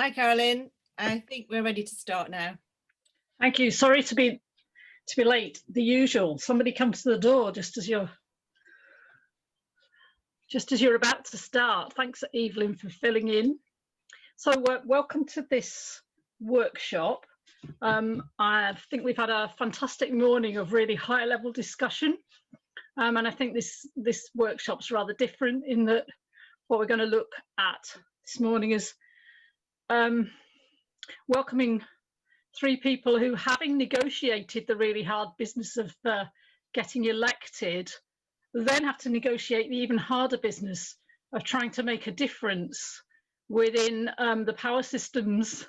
Hi, Carolyn. I think we're ready to start now. Thank you. Sorry to be late. The usual. Somebody comes to the door just as you're about to start. Thanks, Evelyn, for filling in. So welcome to this workshop. I think we've had a fantastic morning of really high-level discussion, and I think this workshop's rather different in that what we're going to look at this morning is welcoming three people who, having negotiated the really hard business of getting elected, then have to negotiate the even harder business of trying to make a difference within the power systems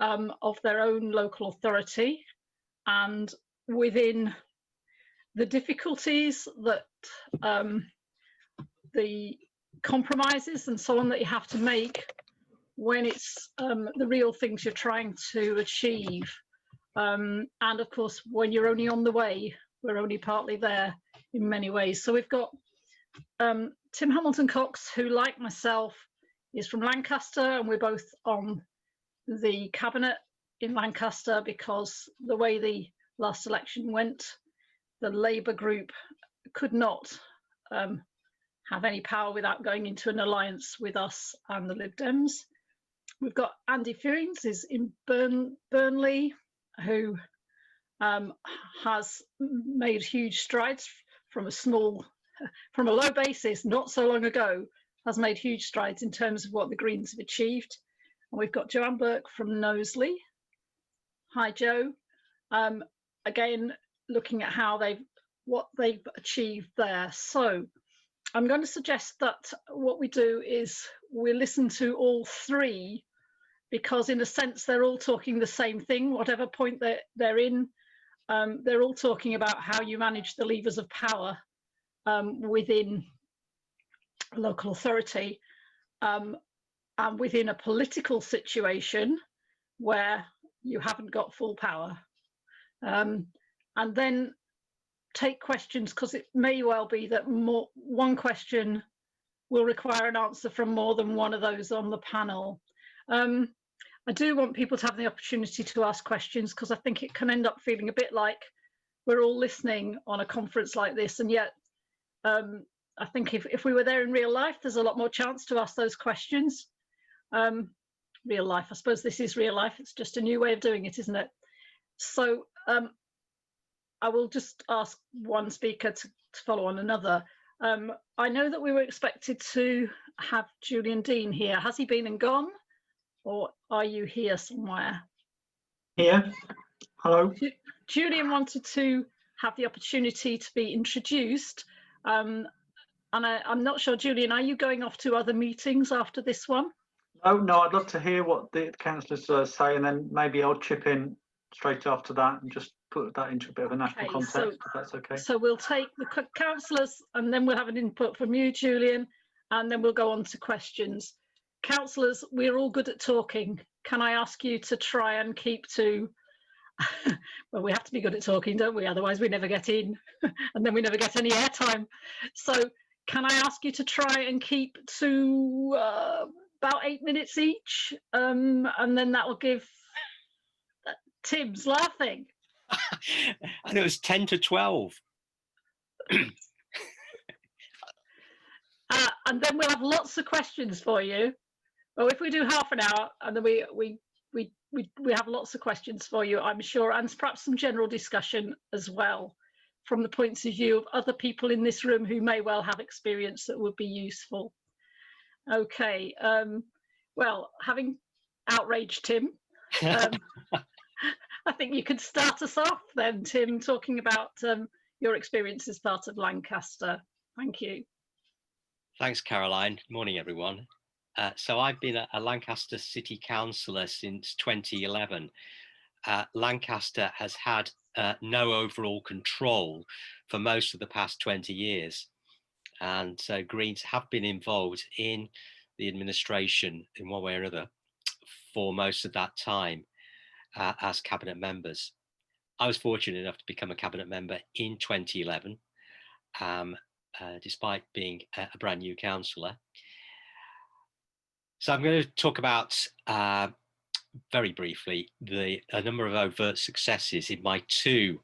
of their own local authority, and within the difficulties that the compromises and so on that you have to make when it's the real things you're trying to achieve. And of course, when you're only on the way, we're only partly there in many ways. So we've got Tim Hamilton-Cox, who, like myself, is from Lancaster, and we're both on the cabinet in Lancaster because the way the last election went, the Labour group could not have any power without going into an alliance with us and the Lib Dems. We've got Andy Fewings is in Burnley, who has made huge strides from a low basis not so long ago, has made huge strides in terms of what the Greens have achieved. And we've got Joanne Burke from Knowsley. Hi, Jo. Again, looking at what they've achieved there. So I'm going to suggest that what we do is we listen to all three, because in a sense they're all talking the same thing, whatever point they're in. They're all talking about how you manage the levers of power within a local authority, and within a political situation where you haven't got full power. And then take questions, because it may well be that one question will require an answer from more than one of those on the panel. I do want people to have the opportunity to ask questions, because I think it can end up feeling a bit like we're all listening on a conference like this, and yet I think if we were there in real life, there's a lot more chance to ask those questions. Real life, I suppose this is real life, it's just a new way of doing it, isn't it? So I will just ask one speaker to follow on another. I know that we were expected to have Julian Dean here. Has he been and gone, or are you here somewhere? Here. Hello. Julian wanted to have the opportunity to be introduced. And I'm not sure, Julian, are you going off to other meetings after this one? No, I'd love to hear what the councillors say, and then maybe I'll chip in straight after that and just put that into a bit of a national context, if that's okay. So we'll take the councillors, and then we'll have an input from you, Julian, and then we'll go on to questions. Councillors, we're all good at talking. Can I ask you to try and keep to, well, we have to be good at talking, don't we? Otherwise we never get in, and then we never get any airtime. So can I ask you to try and keep to about 8 minutes each, and then that will give Tim's laughing. And it was 10 to 12. And then we'll have lots of questions for you. Well, if we do half an hour, and then we have lots of questions for you, I'm sure, and perhaps some general discussion as well from the points of view of other people in this room who may well have experience that would be useful. Okay. Well, having outraged Tim, I think you could start us off then, Tim, talking about your experience as part of Lancaster. Thank you. Thanks, Caroline. Morning, everyone. So I've been a Lancaster City Councillor since 2011. Lancaster has had no overall control for most of the past 20 years. And so Greens have been involved in the administration in one way or another for most of that time as cabinet members. I was fortunate enough to become a cabinet member in 2011, despite being a brand new councillor. So I'm going to talk about very briefly a number of overt successes in my two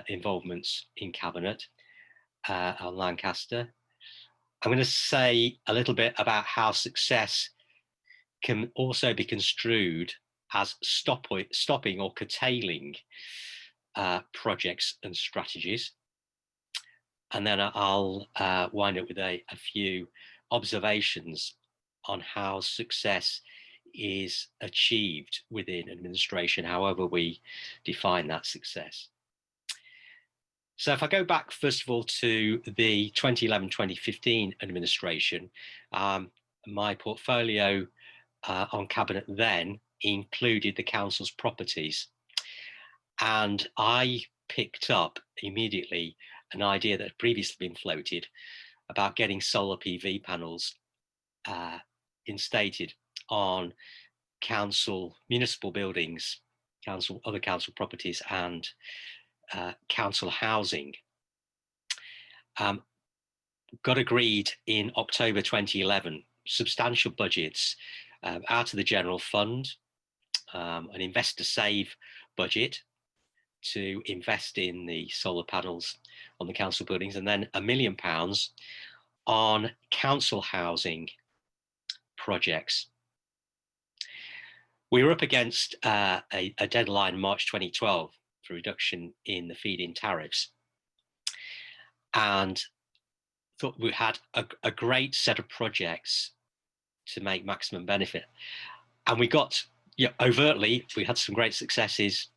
involvements in Cabinet on Lancaster. I'm going to say a little bit about how success can also be construed as stopping or curtailing projects and strategies. And then I'll wind up with a few observations on how success is achieved within administration, however we define that success. So if I go back, first of all, to the 2011-2015 administration, my portfolio on Cabinet then included the council's properties. And I picked up immediately an idea that had previously been floated about getting solar PV panels instated on municipal buildings, other council properties, and council housing. Got agreed in October 2011, substantial budgets out of the general fund, an investor save budget to invest in the solar panels on the council buildings, and then £1 million on council housing projects. We were up against a deadline in March 2012 for reduction in the feed-in tariffs, and thought we had a great set of projects to make maximum benefit. And we got, overtly, we had some great successes,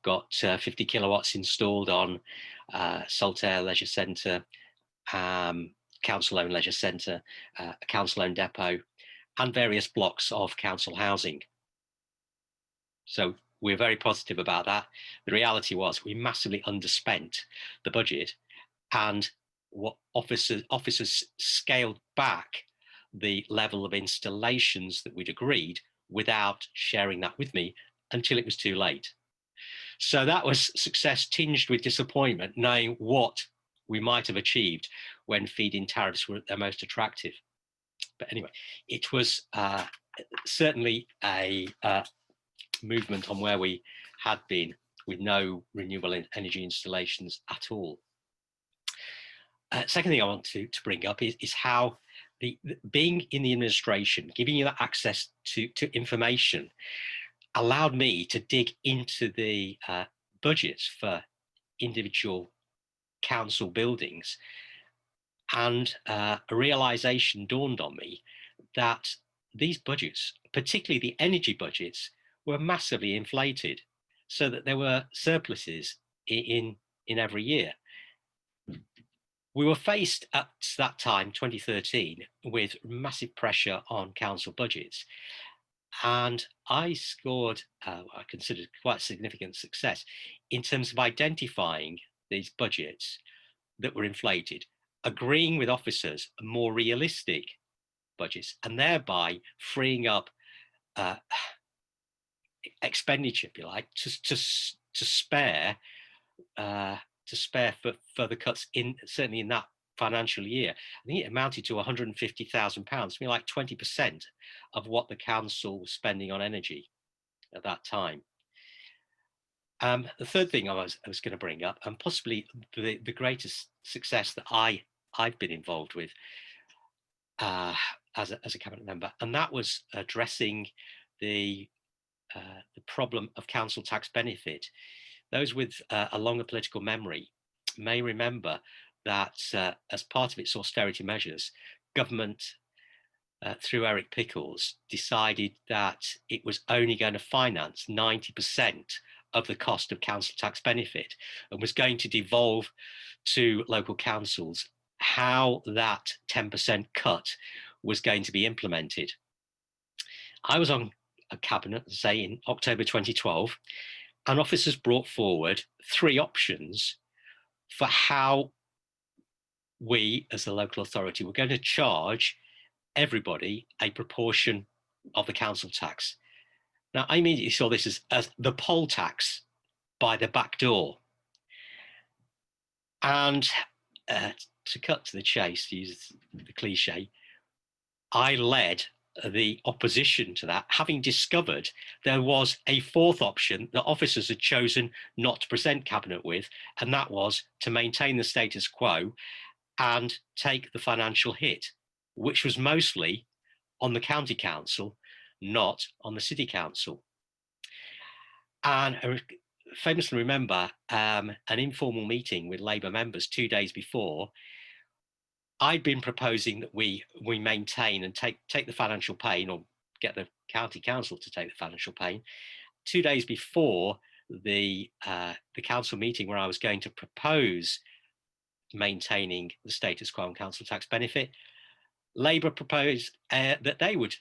got 50 kilowatts installed on Cllr Leisure Centre, council-owned leisure centre, a council-owned depot, and various blocks of council housing. So we're very positive about that. The reality was we massively underspent the budget, and what officers scaled back the level of installations that we'd agreed without sharing that with me until it was too late. So that was success tinged with disappointment, knowing what we might have achieved when feed-in tariffs were at their most attractive. But anyway, it was certainly a movement on where we had been with no renewable energy installations at all. Second thing I want to bring up is how being in the administration, giving you that access to information, allowed me to dig into the budgets for individual council buildings, and a realization dawned on me that these budgets, particularly the energy budgets, were massively inflated, so that there were surpluses in every year. We were faced at that time, 2013, with massive pressure on council budgets. And I scored, I considered quite significant success in terms of identifying these budgets that were inflated, agreeing with officers more realistic budgets, and thereby freeing up expenditure, if you like, to spare for further cuts certainly in that financial year. I think it amounted to £150,000, something like 20% of what the council was spending on energy at that time. The third thing I was going to bring up, and possibly the greatest success that I've been involved with as a cabinet member, and that was addressing the problem of council tax benefit. Those with a longer political memory may remember that as part of its austerity measures, government, through Eric Pickles, decided that it was only going to finance 90% of the cost of council tax benefit, and was going to devolve to local councils how that 10% cut was going to be implemented. I was on a cabinet, say in October 2012, and officers brought forward 3 options for how we, as the local authority, were going to charge everybody a proportion of the council tax. Now, I immediately saw this as the poll tax by the back door. And to cut to the chase, to use the cliche, I led the opposition to that, having discovered there was a fourth option that officers had chosen not to present cabinet with, and that was to maintain the status quo and take the financial hit, which was mostly on the county council, not on the city council. And I famously remember an informal meeting with Labour members 2 days before. I'd been proposing that we maintain and take the financial pain, or get the county council to take the financial pain. 2 days before the council meeting where I was going to propose maintaining the status quo on council tax benefit, Labour proposed that they would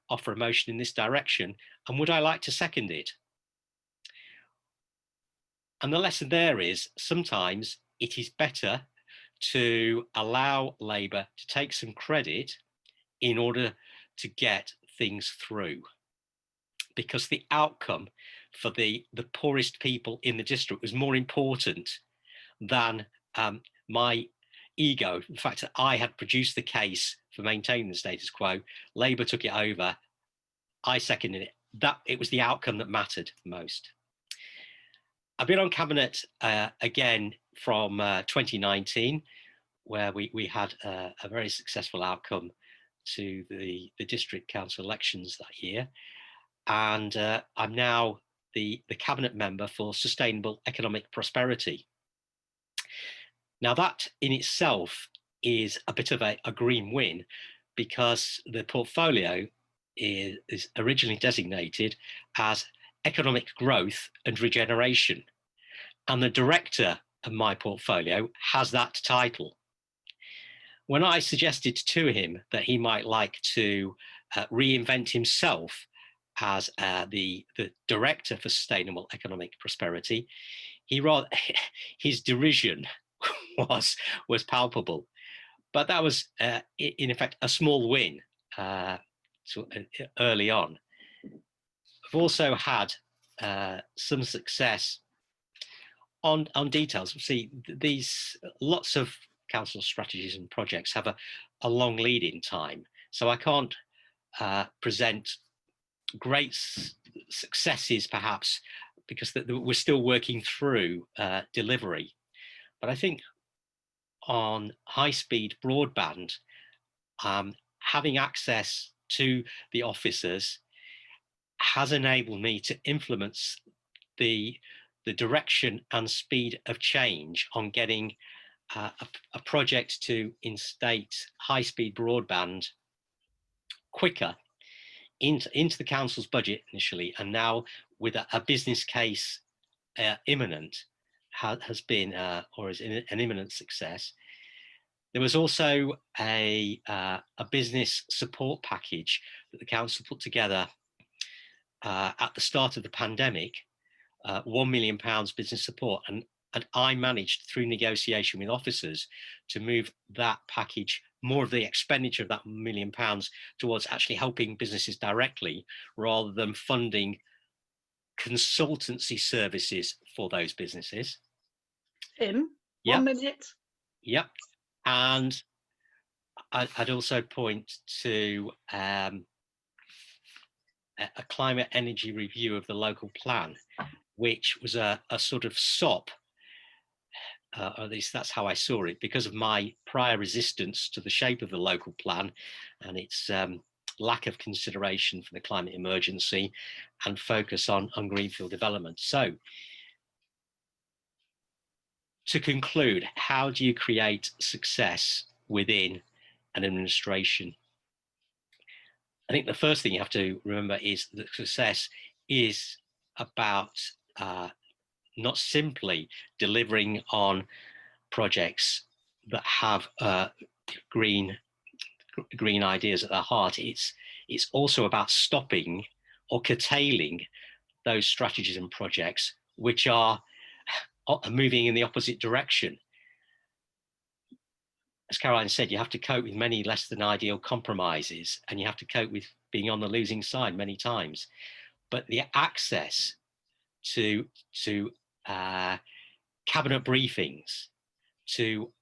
offer a motion in this direction, and would I like to second it? And the lesson there is sometimes it is better to allow Labour to take some credit in order to get things through, because the outcome for the poorest people in the district was more important than my ego. The fact that I had produced the case for maintaining the status quo, Labour took it over, I seconded it. That it was the outcome that mattered most. I've been on cabinet again from 2019, where we had a very successful outcome to the district council elections that year. And I'm now the cabinet member for sustainable economic prosperity. Now that in itself is a bit of a green win, because the portfolio is originally designated as economic growth and regeneration. And the director of my portfolio has that title. When I suggested to him that he might like to reinvent himself as the director for sustainable economic prosperity, his derision was palpable. But that was in effect a small win early on. I've also had some success on details. See, these lots of council strategies and projects have a long lead-in time, so I can't present great successes perhaps, because we're still working through delivery. But I think on high-speed broadband, having access to the officers has enabled me to influence the direction and speed of change on getting a project to instate high-speed broadband quicker into the council's budget initially, and now with a business case imminent, has been or is an imminent success. There was also a business support package that the council put together at the start of the pandemic, £1 million business support, and I managed through negotiation with officers to move that package, more of the expenditure of that £1 million, towards actually helping businesses directly, rather than funding consultancy services for those businesses. Tim, Yep. 1 minute. Yep. And I'd also point to a climate energy review of the local plan, which was a sort of SOP, or at least that's how I saw it, because of my prior resistance to the shape of the local plan and its lack of consideration for the climate emergency and focus on greenfield development. So, to conclude, how do you create success within an administration? I think the first thing you have to remember is that success is about not simply delivering on projects that have green ideas at their heart. It's also about stopping or curtailing those strategies and projects which are moving in the opposite direction. As Caroline said, you have to cope with many less than ideal compromises, and you have to cope with being on the losing side many times. But the access to cabinet briefings, to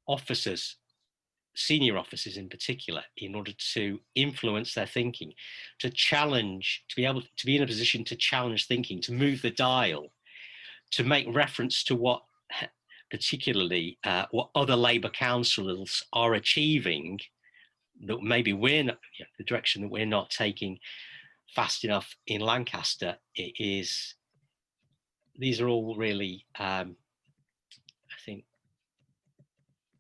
officers senior officers in particular, in order to influence their thinking, to challenge, to be able to be in a position to challenge thinking, to move the dial, to make reference to what particularly what other Labour councillors are achieving, that maybe we're not, the direction that we're not taking fast enough in Lancaster. These are all really, I think,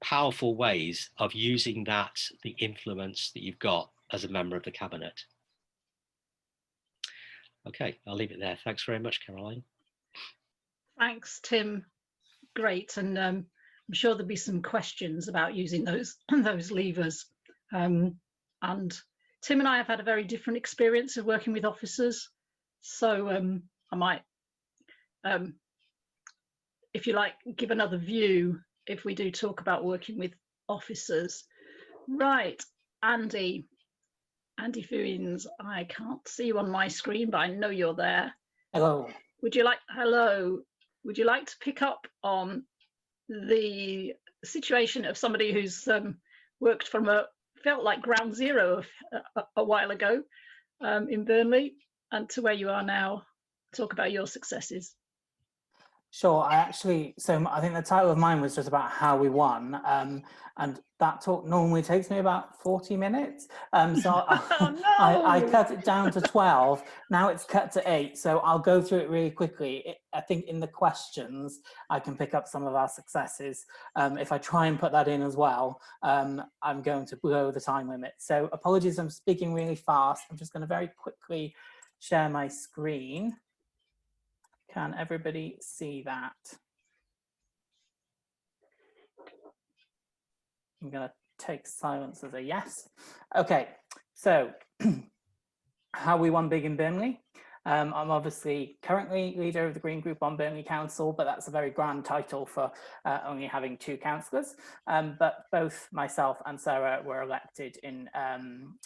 powerful ways of using the influence that you've got as a member of the cabinet. Okay, I'll leave it there. Thanks very much, Caroline. Thanks, Tim. Great, and I'm sure there'll be some questions about using those levers. And Tim and I have had a very different experience of working with officers, so I might, if you like, give another view if we do talk about working with officers. Right, Andy Fewings, I can't see you on my screen, but I know you're there. Hello. Would you like to pick up on the situation of somebody who's worked from felt like ground zero a while ago in Burnley, and to where you are now? Talk about your successes. Sure. I think the title of mine was just about how we won, and that talk normally takes me about 40 minutes. So Oh, no. I cut it down to 12. Now it's cut to 8. So I'll go through it really quickly. I think in the questions, I can pick up some of our successes. If I try and put that in as well, I'm going to blow the time limit. So apologies, I'm speaking really fast. I'm just going to very quickly share my screen. Can everybody see that? I'm going to take silence as a yes. Okay, so how we won big in Burnley. I'm obviously currently leader of the Green Group on Burnley Council, but that's a very grand title for only having 2 councillors. But both myself and Sarah were elected in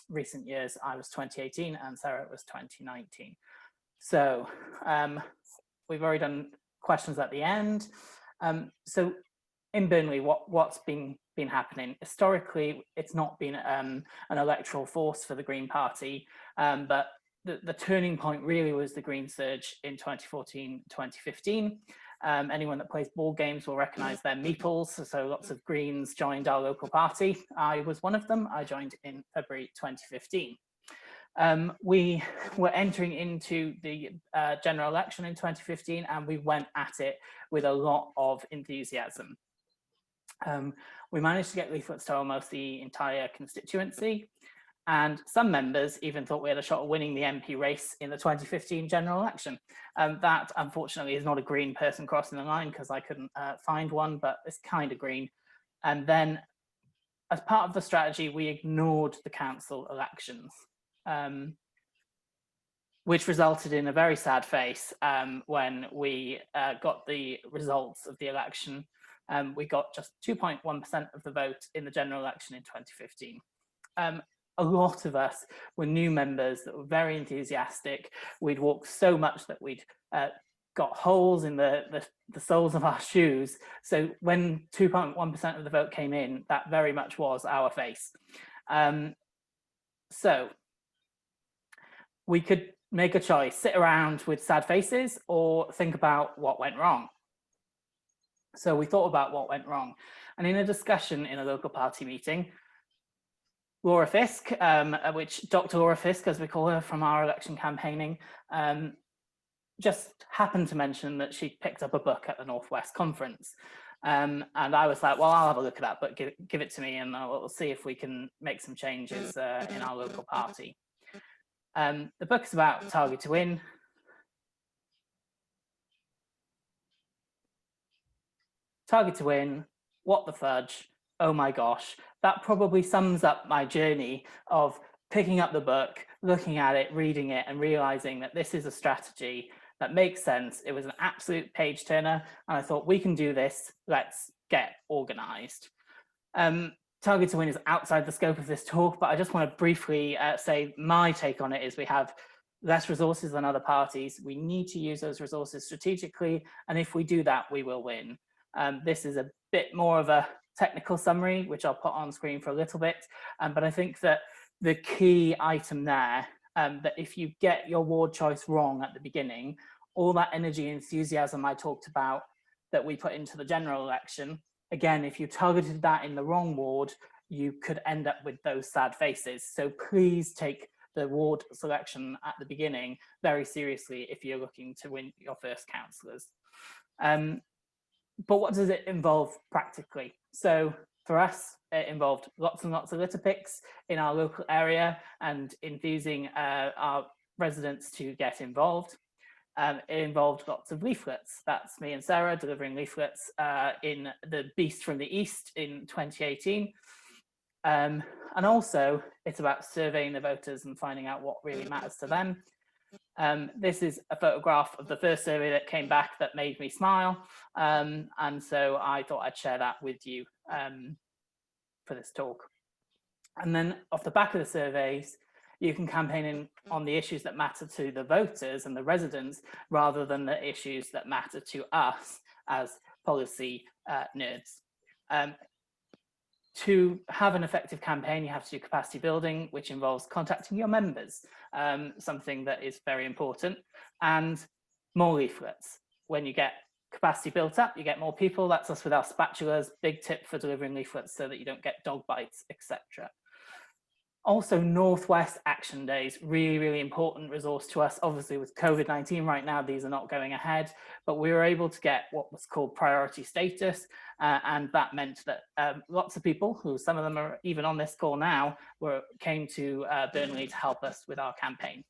recent years. I was 2018 and Sarah was 2019. So we've already done questions at the end. So in Burnley, what's been happening? Historically, it's not been an electoral force for the Green Party, but the turning point really was the Green surge in 2014, 2015. Anyone that plays board games will recognise their meeples, so lots of Greens joined our local party. I was one of them. I joined in February 2015. We were entering into the general election in 2015, and we went at it with a lot of enthusiasm. We managed to get leaflets to almost the entire constituency, and some members even thought we had a shot at winning the MP race in the 2015 general election. That, unfortunately, is not a Green person crossing the line, because I couldn't find one, but it's kind of green. And then, as part of the strategy, we ignored the council elections. Which resulted in a very sad face when we got the results of the election. We got just 2.1% of the vote in the general election in 2015. A lot of us were new members that were very enthusiastic. We'd walked so much that we'd got holes in the soles of our shoes. So when 2.1% of the vote came in, that very much was our face. So we could make a choice, sit around with sad faces or think about what went wrong. So we thought about what went wrong. And in a discussion in a local party meeting, Laura Fisk, which Dr. Laura Fisk, as we call her from our election campaigning, just happened to mention that she picked up a book at the Northwest Conference. And I was like, well, I'll have a look at that book, give it to me, and we'll see if we can make some changes in our local party. The book is about Target to Win. Target to Win, what the fudge, oh my gosh. That probably sums up my journey of picking up the book, looking at it, reading it, and realizing that this is a strategy that makes sense. It was an absolute page turner, and I thought, we can do this, let's get organized. Target to Win is outside the scope of this talk, but I just want to briefly say my take on it is we have less resources than other parties. We need to use those resources strategically, and if we do that, we will win. This is a bit more of a technical summary, which I'll put on screen for a little bit. But I think that the key item there, that if you get your ward choice wrong at the beginning, all that energy and enthusiasm I talked about that we put into the general election, again, if you targeted that in the wrong ward, you could end up with those sad faces. So please take the ward selection at the beginning very seriously if you're looking to win your first councillors. But what does it involve practically? So for us, it involved lots and lots of litter picks in our local area and enthusing our residents to get involved. It involved lots of leaflets. That's me and Sarah delivering leaflets in the Beast from the East in 2018. And also it's about surveying the voters and finding out what really matters to them. This is a photograph of the first survey that came back that made me smile. And so I thought I'd share that with you for this talk. And then off the back of the surveys, you can campaign in on the issues that matter to the voters and the residents rather than the issues that matter to us as policy nerds. To have an effective campaign, you have to do capacity building, which involves contacting your members, something that is very important, and more leaflets. When you get capacity built up, you get more people. That's us with our spatulas. Big tip for delivering leaflets so that you don't get dog bites, etc. Also, Northwest Action Days, really, really important resource to us. Obviously, with COVID-19 right now, these are not going ahead, but we were able to get what was called priority status. And that meant that lots of people, who some of them are even on this call now, came to Burnley to help us with our campaign.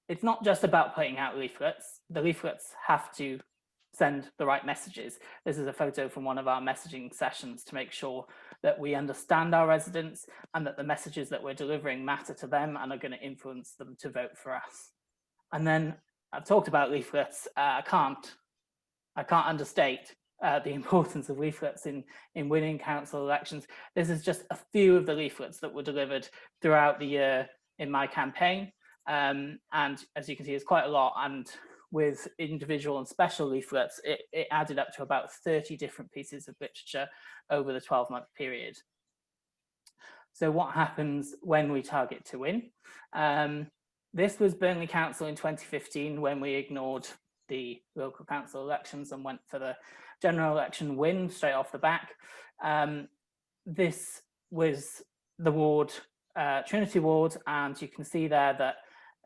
It's not just about putting out leaflets. The leaflets have to send the right messages. This is a photo from one of our messaging sessions to make sure that we understand our residents and that the messages that we're delivering matter to them and are going to influence them to vote for us. And then I've talked about leaflets. I can't understate the importance of leaflets in winning council elections. This is just a few of the leaflets that were delivered throughout the year in my campaign. And as you can see, it's quite a lot. And with individual and special leaflets, it added up to about 30 different pieces of literature over the 12-month period. So what happens when we target to win? This was Burnley Council in 2015 when we ignored the local council elections and went for the general election win straight off the back. This was the ward, Trinity Ward, and you can see there that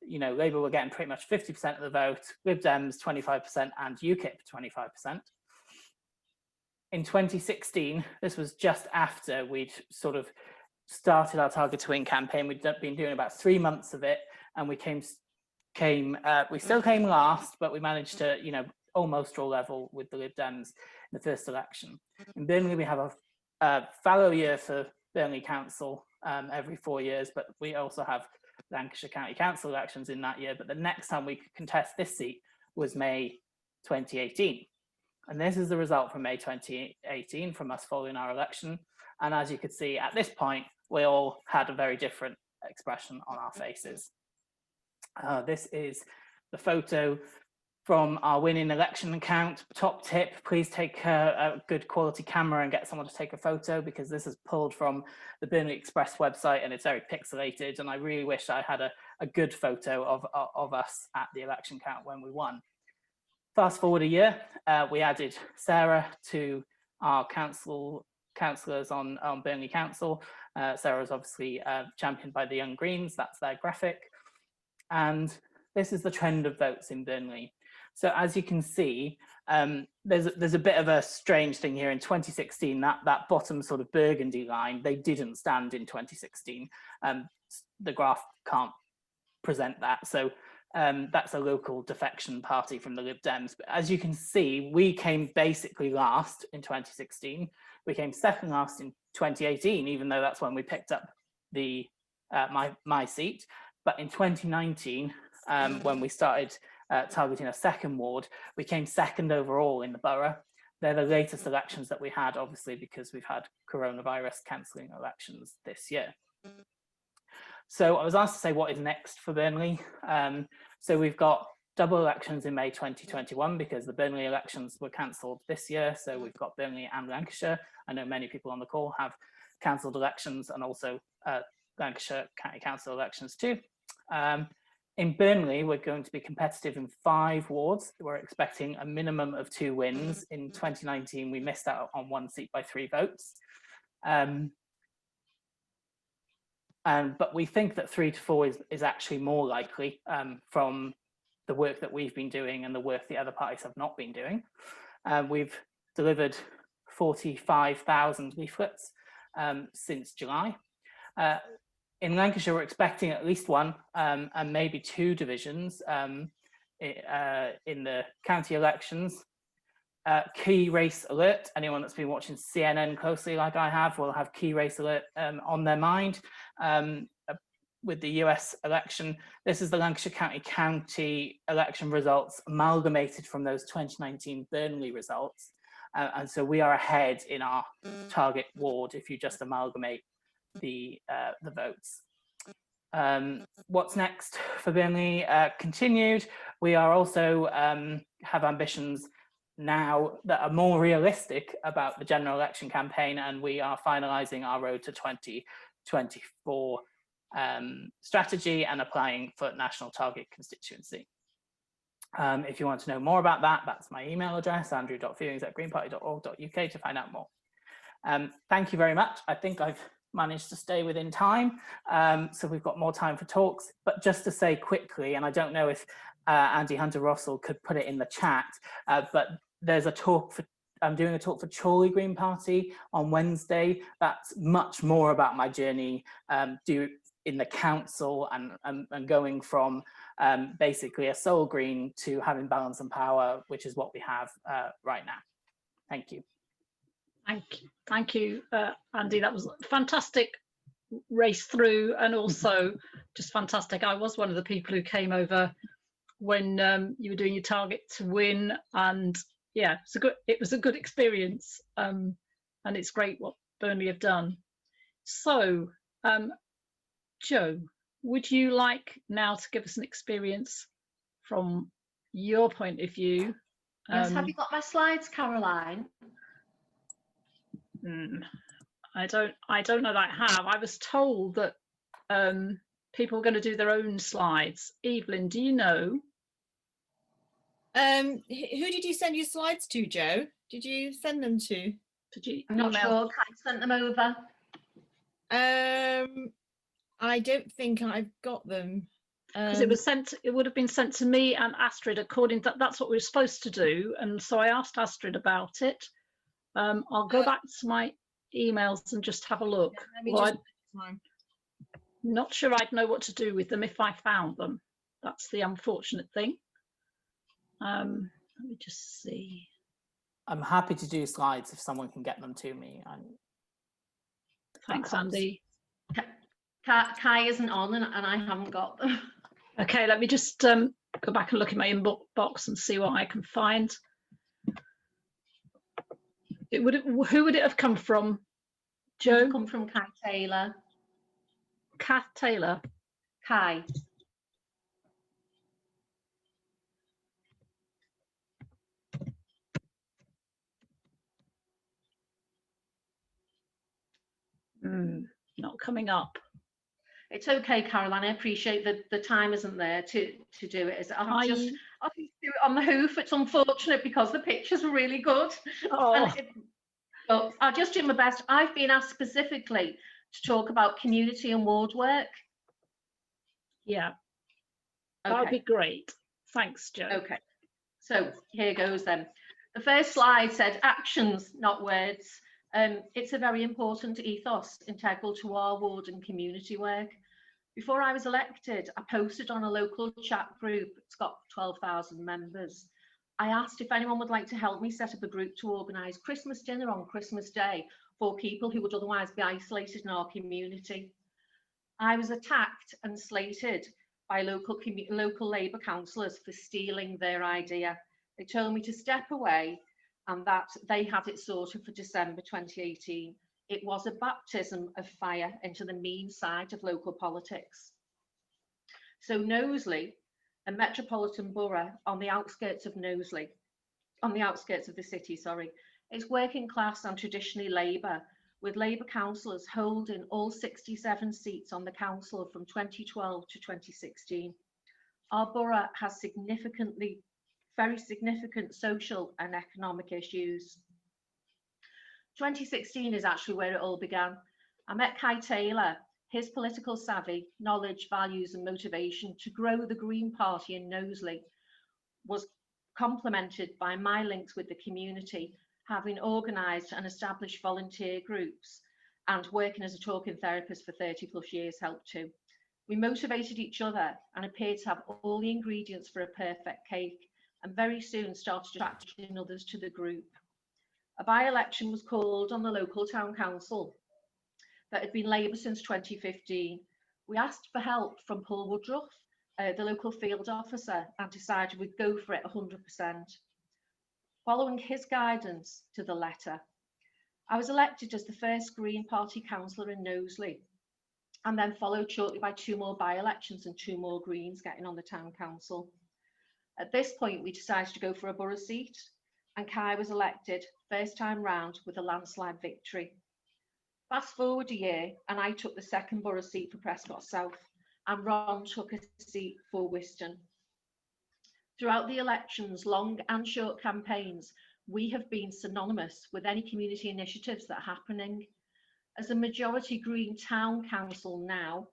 Labour were getting pretty much 50% of the vote, Lib Dems 25% and UKIP 25%. In 2016, this was just after we'd sort of started our Target to Win campaign. We'd been doing about 3 months of it, and we still came last, but we managed to, almost draw level with the Lib Dems in the first election. In Burnley, we have a fallow year for Burnley Council every 4 years, but we also have Lancashire County Council elections in that year. But the next time we could contest this seat was May 2018. And this is the result from May 2018 from us following our election. And as you could see at this point, we all had a very different expression on our faces. This is the photo from our winning election account. Top tip, please take a good quality camera and get someone to take a photo, because this is pulled from the Burnley Express website and it's very pixelated, and I really wish I had a good photo of us at the election count when we won. Fast forward a year, we added Sarah to our councillors on Burnley Council. Sarah is obviously championed by the Young Greens, that's their graphic. And this is the trend of votes in Burnley. So as you can see, there's a bit of a strange thing here. In 2016, that bottom sort of burgundy line, they didn't stand in 2016. The graph can't present that. So that's a local defection party from the Lib Dems. But as you can see, we came basically last in 2016. We came second last in 2018, even though that's when we picked up the my seat. But in 2019, when we started targeting a second ward, we came second overall in the borough. They're the latest elections that we had, obviously, because we've had coronavirus cancelling elections this year. So I was asked to say what is next for Burnley. So we've got double elections in May 2021 because the Burnley elections were cancelled this year. So we've got Burnley and Lancashire. I know many people on the call have cancelled elections and also Lancashire County Council elections too. In Burnley, we're going to be competitive in 5 wards. We're expecting a minimum of 2 wins. In 2019, we missed out on 1 seat by 3 votes. But we think that 3 to 4 is actually more likely from the work that we've been doing and the work the other parties have not been doing. We've delivered 45,000 leaflets since July. In Lancashire, we're expecting at least 1 and maybe 2 divisions in the county elections. Key race alert. Anyone that's been watching CNN closely like I have will have key race alert on their mind. With the US election, this is the Lancashire County election results amalgamated from those 2019 Burnley results. And so we are ahead in our target ward if you just amalgamate the votes. What's next for Burnley? Continued. We are also have ambitions now that are more realistic about the general election campaign, and we are finalising our road to 2024 strategy and applying for national target constituency. If you want to know more about that, that's my email address, andrew.fewings@greenparty.org.uk to find out more. Thank you very much. I think I've managed to stay within time, so we've got more time for talks. But just to say quickly, and I don't know if Andy Hunter-Russell could put it in the chat, but there's a talk for, I'm doing a talk for Cllr Green Party on Wednesday. That's much more about my journey in the council and going from basically a sole green to having balance and power, which is what we have right now. Thank you. Thank you, Andy. That was a fantastic race through, and also just fantastic. I was one of the people who came over when you were doing your target to win, and yeah, it was a good experience, and it's great what Burnley have done. So, Jo, would you like now to give us an experience from your point of view? Yes, have you got my slides, Caroline? I don't know that I have. I was told that people were going to do their own slides. Evelyn, do you know? Who did you send your slides to, Jo? Did you send them to? Did you? I'm not sure. I sent them over. I don't think I've got them. Because it was sent. It would have been sent to me and Astrid. According to that's what we were supposed to do, and so I asked Astrid about it. I'll go back to my emails and just have a look. Not sure I'd know what to do with them if I found them. That's the unfortunate thing. Let me just see. I'm happy to do slides if someone can get them to me. Thanks, Andy. Kai isn't on and I haven't got them. Okay, let me just go back and look in my inbox and see what I can find. Who would it have come from, Jo? Come from Kai Taylor. Kath Taylor. Kai. Not coming up. It's okay, Caroline. I appreciate that the time isn't there to do it. I'll just do it on the hoof. It's unfortunate because the pictures were really good. Oh. But I'll just do my best. I've been asked specifically to talk about community and ward work. Yeah, that would be great. Thanks, Jo. Okay, so here goes then. The first slide said actions, not words. It's a very important ethos integral to our ward and community work. Before I was elected, I posted on a local chat group. It's got 12,000 members. I asked if anyone would like to help me set up a group to organise Christmas dinner on Christmas Day for people who would otherwise be isolated in our community. I was attacked and slated by local Labour councillors for stealing their idea. They told me to step away and that they had it sorted for December 2018. It was a baptism of fire into the mean side of local politics. So Knowsley a metropolitan borough on the outskirts of Knowsley, on the outskirts of the city, sorry. It's working class and traditionally Labour, with Labour councillors holding all 67 seats on the council from 2012 to 2016. Our borough has very significant social and economic issues. 2016 is actually where it all began. I met Kai Taylor. His political savvy, knowledge, values and motivation to grow the Green Party in Knowsley was complemented by my links with the community, having organised and established volunteer groups and working as a talking therapist for 30 plus years helped too. We motivated each other and appeared to have all the ingredients for a perfect cake, and very soon started attracting others to the group. A by-election was called on the local town council that had been Labour since 2015. We asked for help from Paul Woodruff, the local field officer, and decided we'd go for it 100%. Following his guidance to the letter, I was elected as the first Green Party councillor in Knowsley, and then followed shortly by 2 more by-elections and 2 more Greens getting on the town council. At this point, we decided to go for a borough seat, and Kai was elected first time round with a landslide victory. Fast forward a year, and I took the second borough seat for Prescott South, and Ron took a seat for Wiston. Throughout the elections, long and short campaigns, we have been synonymous with any community initiatives that are happening. As a majority Green Town Council now,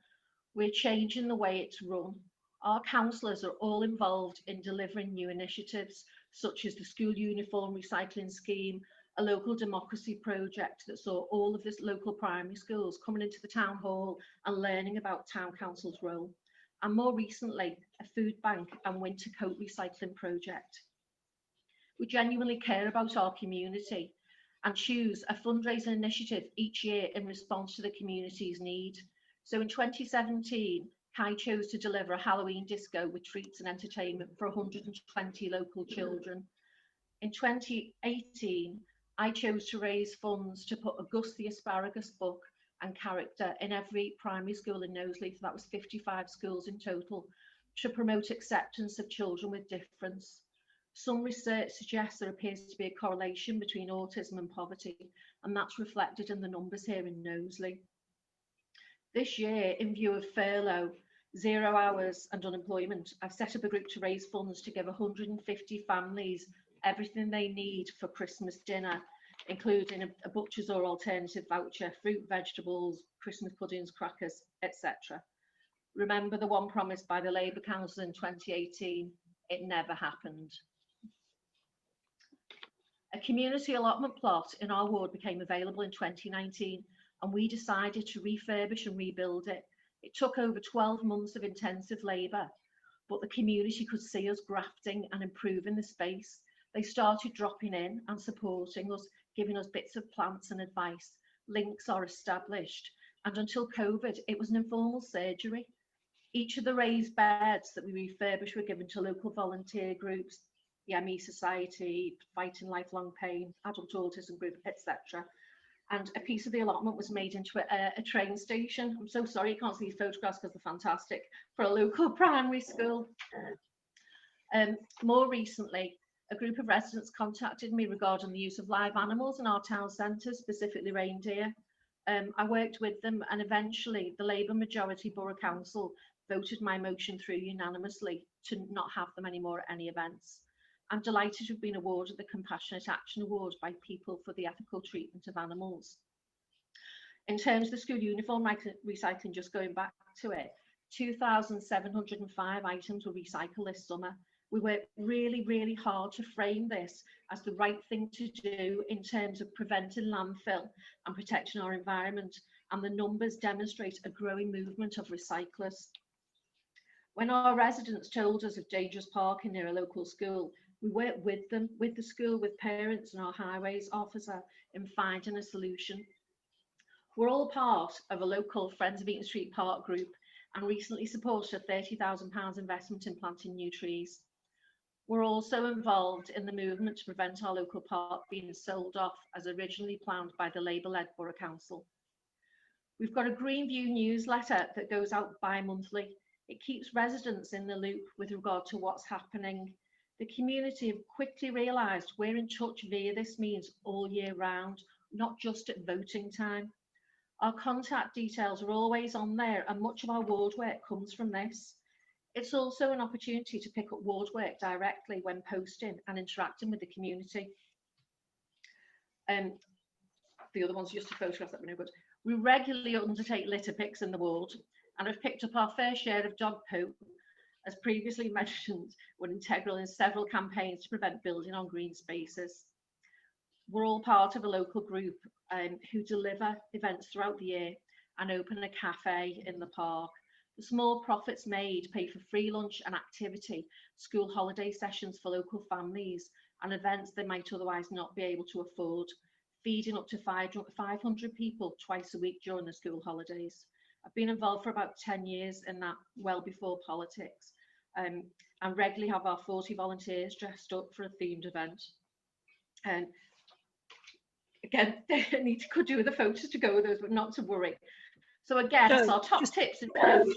we're changing the way it's run. Our councillors are all involved in delivering new initiatives, such as the school uniform recycling scheme, a local democracy project that saw all of this local primary schools coming into the town hall and learning about town council's role, and more recently, a food bank and winter coat recycling project. We genuinely care about our community and choose a fundraising initiative each year in response to the community's need. So in 2017, Kai chose to deliver a Halloween disco with treats and entertainment for 120 local children. In 2018, I chose to raise funds to put a Gus the Asparagus book and character in every primary school in Knowsley, so that was 55 schools in total, to promote acceptance of children with difference. Some research suggests there appears to be a correlation between autism and poverty, and that's reflected in the numbers here in Knowsley. This year, in view of furlough, 0 hours and unemployment, I've set up a group to raise funds to give 150 families everything they need for Christmas dinner, including a butcher's or alternative voucher, fruit, vegetables, Christmas puddings, crackers, etc. Remember the one promised by the Labour Council in 2018? It never happened. A community allotment plot in our ward became available in 2019, and we decided to refurbish and rebuild it. It took over 12 months of intensive labour, but the community could see us grafting and improving the space. They started dropping in and supporting us, giving us bits of plants and advice. Links are established, and until COVID, it was an informal surgery. Each of the raised beds that we refurbished were given to local volunteer groups, the ME Society, Fighting Lifelong Pain, Adult Autism Group, etc. And a piece of the allotment was made into a train station. I'm so sorry you can't see these photographs because they're fantastic, for a local primary school. More recently, a group of residents contacted me regarding the use of live animals in our town centre, specifically reindeer. I worked with them, and eventually the Labour majority Borough Council voted my motion through unanimously to not have them anymore at any events. I'm delighted to have been awarded the Compassionate Action Award by People for the Ethical Treatment of Animals. In terms of the school uniform recycling, just going back to it, 2,705 items were recycled this summer. We worked really, really hard to frame this as the right thing to do in terms of preventing landfill and protecting our environment, and the numbers demonstrate a growing movement of recyclers. When our residents told us of dangerous parking near a local school, we worked with them, with the school, with parents and our highways officer in finding a solution. We're all part of a local Friends of Eaton Street Park group and recently supported a £30,000 investment in planting new trees. We're also involved in the movement to prevent our local park being sold off as originally planned by the Labour-led Borough Council. We've got a Green View newsletter that goes out bi-monthly. It keeps residents in the loop with regard to what's happening. The community have quickly realised we're in touch via this means all year round, not just at voting time. Our contact details are always on there, and much of our ward work comes from this. It's also an opportunity to pick up ward work directly when posting and interacting with the community. The other one's just a photograph that we know good. We regularly undertake litter picks in the ward and have picked up our fair share of dog poo. As previously mentioned, we're integral in several campaigns to prevent building on green spaces. We're all part of a local group who deliver events throughout the year and open a cafe in the park. The small profits made pay for free lunch and activity, school holiday sessions for local families, and events they might otherwise not be able to afford, feeding up to 500 people twice a week during the school holidays. I've been involved for about 10 years in that, well before politics, and regularly have our 40 volunteers dressed up for a themed event. And again, they need to do with the photos to go with those, but not to worry. So I guess our top tips in terms,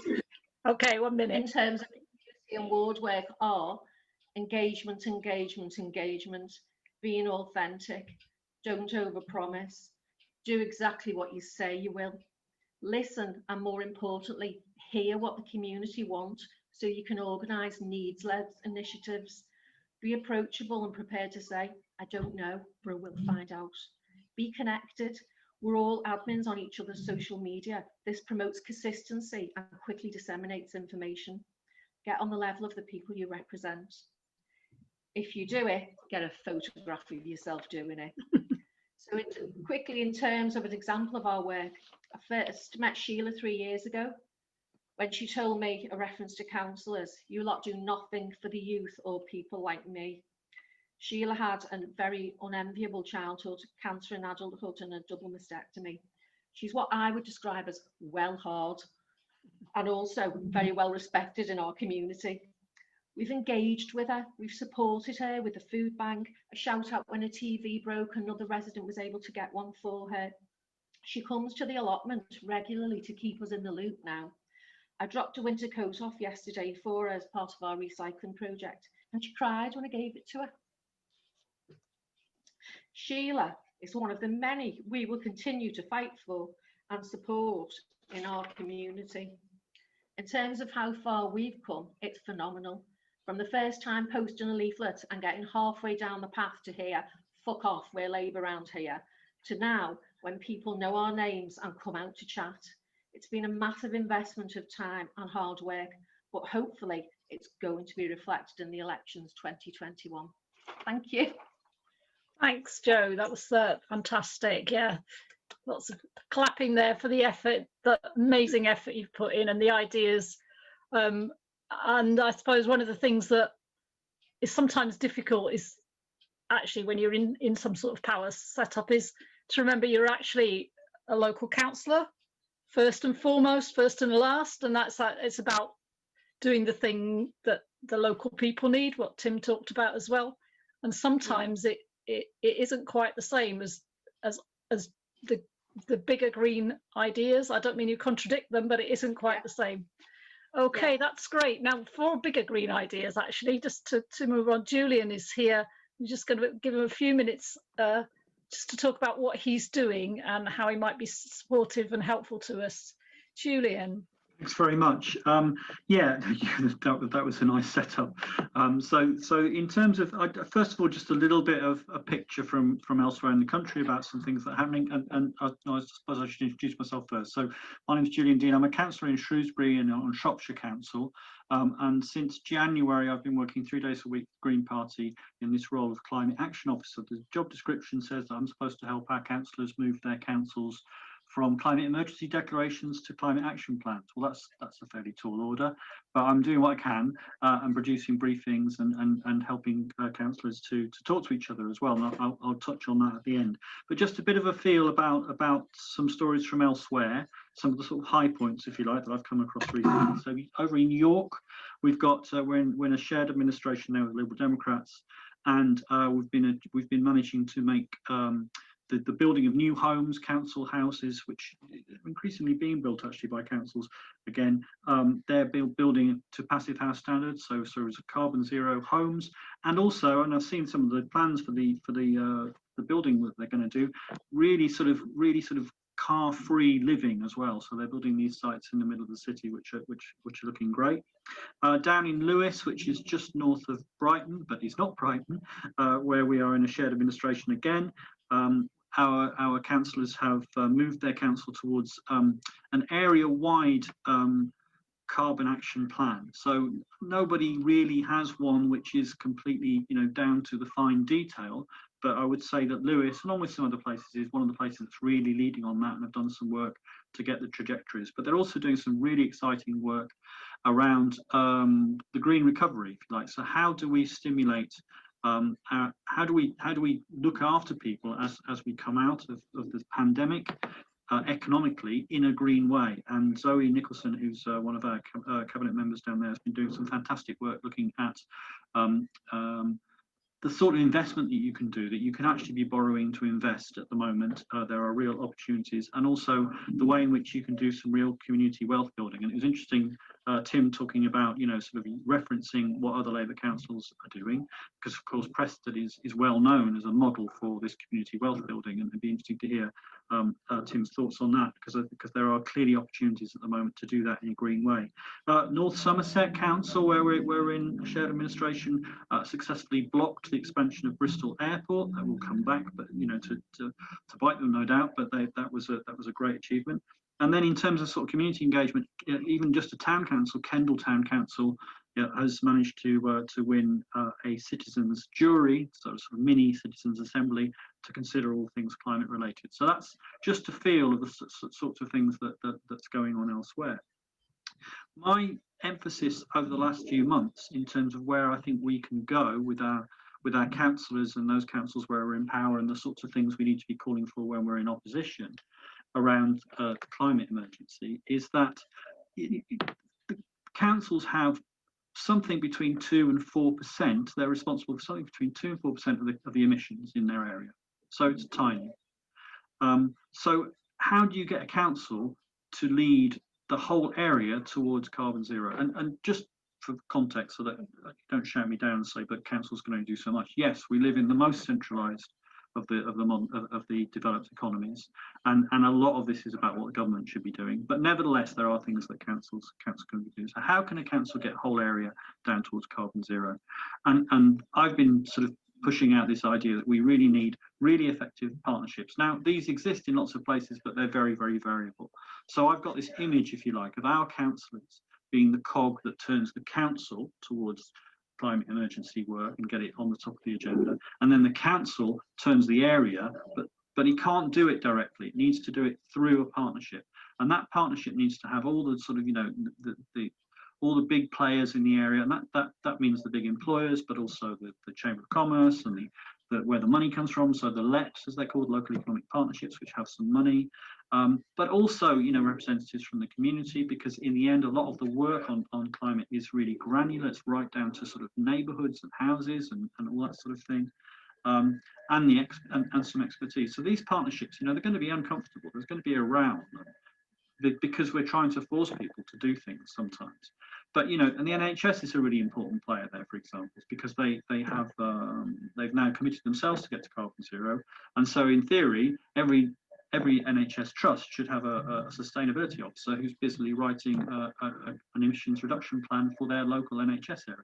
okay, 1 minute. In terms of community and ward work are engagement, being authentic, don't overpromise, do exactly what you say you will, listen, and more importantly, hear what the community want so you can organise needs-led initiatives. Be approachable and prepared to say, I don't know, but we'll find out. Be connected. We're all admins on each other's social media. This promotes consistency and quickly disseminates information. Get on the level of the people you represent. If you do it, get a photograph of yourself doing it. So quickly, in terms of an example of our work, I first met Sheila 3 years ago when she told me a reference to councillors, you lot do nothing for the youth or people like me. Sheila had a very unenviable childhood, cancer in adulthood and a double mastectomy. She's what I would describe as well hard and also very well respected in our community. We've engaged with her, we've supported her with a food bank, a shout out when a TV broke, another resident was able to get one for her. She comes to the allotment regularly to keep us in the loop now. I dropped a winter coat off yesterday for her as part of our recycling project, and she cried when I gave it to her. Sheila is one of the many we will continue to fight for and support in our community. In terms of how far we've come, it's phenomenal. From the first time posting a leaflet and getting halfway down the path to here, fuck off, we're Labour around here, to now when people know our names and come out to chat. It's been a massive investment of time and hard work, but hopefully it's going to be reflected in the elections 2021. Thank you. Thanks, Jo. That was fantastic. Yeah, lots of clapping there for the effort, the amazing effort you've put in and the ideas. And I suppose one of the things that is sometimes difficult is actually when you're in some sort of power setup is to remember you're actually a local councillor first and foremost, first and last, and it's about doing the thing that the local people need, what Tim talked about as well. And sometimes it isn't quite the same as the bigger green ideas. I don't mean you contradict them, but it isn't quite the same. Okay, that's great. Now for bigger green ideas, actually, just to move on, Julian is here. I'm just going to give him a few minutes just to talk about what he's doing and how he might be supportive and helpful to us. Julian. Thanks very much. Yeah, that was a nice setup. So in terms of, first of all, just a little bit of a picture from elsewhere in the country about some things that are happening, and I suppose I should introduce myself first. So my name is Julian Dean. I'm a councillor in Shrewsbury and on Shropshire Council, and since January I've been working 3 days a week with the Green Party in this role of Climate Action Officer. The job description says that I'm supposed to help our councillors move their councils from climate emergency declarations to climate action plans. Well, that's a fairly tall order, but I'm doing what I can and producing briefings and helping councillors to talk to each other as well. And I'll touch on that at the end. But just a bit of a feel about some stories from elsewhere, some of the sort of high points, if you like, that I've come across recently. So over in York, we've got we're in a shared administration now with Liberal Democrats, and we've been managing to make the building of new homes, council houses, which increasingly being built actually by councils. Again, they're building to passive house standards, so as carbon zero homes, and also, and I've seen some of the plans for the building that they're going to do, really sort of car-free living as well. So they're building these sites in the middle of the city, which are looking great. Down in Lewis, which is just north of Brighton, but it's not Brighton, where we are in a shared administration again. Our councillors have moved their council towards an area-wide carbon action plan. So nobody really has one which is completely, down to the fine detail. But I would say that Lewis, along with some other places, is one of the places that's really leading on that and have done some work to get the trajectories. But they're also doing some really exciting work around the green recovery, if you like. So how do we stimulate? How do we look after people as we come out of this pandemic economically in a green way? And Zoe Nicholson, who's one of our cabinet members down there, has been doing some fantastic work looking at the sort of investment that you can do, that you can actually be borrowing to invest at the moment. There are real opportunities, and also the way in which you can do some real community wealth building. And it was interesting, Tim talking about, sort of referencing what other Labour councils are doing, because of course Preston is well known as a model for this community wealth building, and it'd be interesting to hear Tim's thoughts on that, because there are clearly opportunities at the moment to do that in a green way. North Somerset Council, where we're in shared administration, successfully blocked the expansion of Bristol Airport. That will come back, but to bite them, no doubt. But that was a great achievement. And then in terms of sort of community engagement, even just a town council, Kendal Town Council, has managed to win a citizens jury, sort of mini citizens assembly, to consider all things climate related. So that's just a feel of the sorts of things that's going on elsewhere. My emphasis over the last few months in terms of where I think we can go with our councillors and those councils where we're in power, and the sorts of things we need to be calling for when we're in opposition around the climate emergency, is that the councils have something between 2 and 4%. They're responsible for something between 2 and 4% of the emissions in their area. So it's tiny. So how do you get a council to lead the whole area towards carbon zero? And just for context, so that you don't shout me down and say, but councils can only do so much. Yes, we live in the most centralised of the developed economies, and a lot of this is about what the government should be doing. But nevertheless, there are things that councils can be doing. So how can a council get whole area down towards carbon zero? And I've been sort of pushing out this idea that we really need really effective partnerships. Now, these exist in lots of places, but they're very, very variable. So I've got this image, if you like, of our councillors being the cog that turns the council towards climate emergency work and get it on the top of the agenda, and then the council turns the area, but it can't do it directly. It needs to do it through a partnership, and that partnership needs to have all the sort of all the big players in the area, and that means the big employers, but also the Chamber of Commerce and where the money comes from. So the LEPs, as they're called, local economic partnerships, which have some money, but also representatives from the community, because in the end a lot of the work on climate is really granular. It's right down to sort of neighbourhoods and houses and all that sort of thing, and some expertise. So these partnerships, they're going to be uncomfortable. There's going to be a row because we're trying to force people to do things sometimes. But and the NHS is a really important player there, for example, because they've now committed themselves to get to carbon zero, and so in theory every NHS trust should have a sustainability officer who's busily writing an emissions reduction plan for their local NHS area.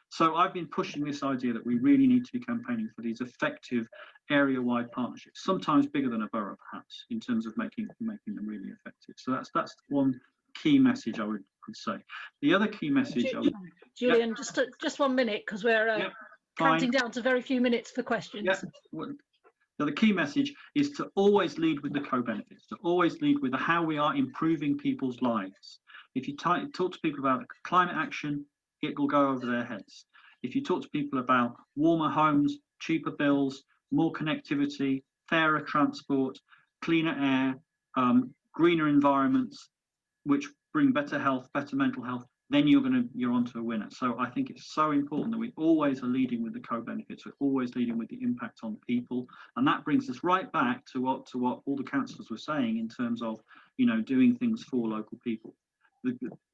So I've been pushing this idea that we really need to be campaigning for these effective area-wide partnerships, sometimes bigger than a borough perhaps, in terms of making them really effective. So that's one key message I would say. The other key message, Julian, just 1 minute, because we're counting down to very few minutes for questions. Yeah. So the key message is to always lead with the co-benefits, to always lead with how we are improving people's lives. If you talk to people about climate action, it will go over their heads. If you talk to people about warmer homes, cheaper bills, more connectivity, fairer transport, cleaner air, greener environments, which bring better health, better mental health, then you're onto a winner. So I think it's so important that we always are leading with the co-benefits. We're always leading with the impact on people, and that brings us right back to what all the councillors were saying in terms of, you know, doing things for local people.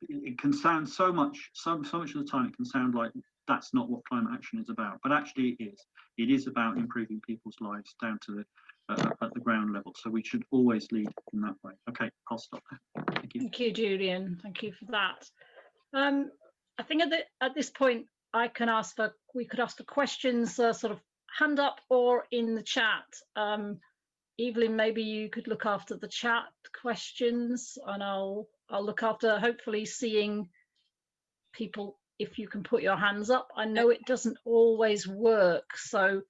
It can sound so much of the time it can sound like that's not what climate action is about, but actually it is. It is about improving people's lives down to the at the ground level. So we should always lead in that way. Okay, I'll stop there. Thank you. Thank you, Julian. Thank you for that. I think at this point we could ask for questions, sort of hand up or in the chat. Evelyn, maybe you could look after the chat questions, and I'll look after hopefully seeing people if you can put your hands up. I know it doesn't always work, so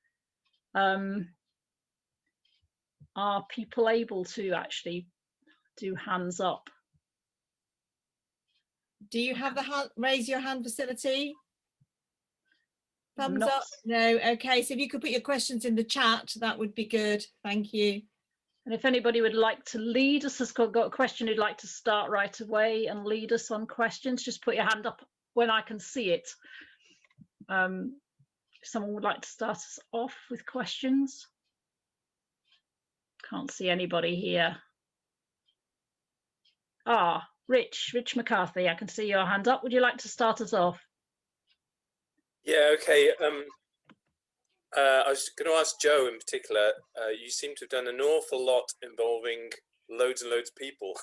are people able to actually do hands up? Do you have the raise your hand facility? Thumbs Not- up? No. Okay, so if you could put your questions in the chat, that would be good. Thank you. And if anybody would like to lead us, has got a question who'd like to start right away and lead us on questions, just put your hand up when I can see it. If someone would like to start us off with questions. Can't see anybody here. Ah, Rich McCarthy, I can see your hand up. Would you like to start us off? Yeah, okay. I was going to ask Joe in particular. You seem to have done an awful lot involving loads and loads of people,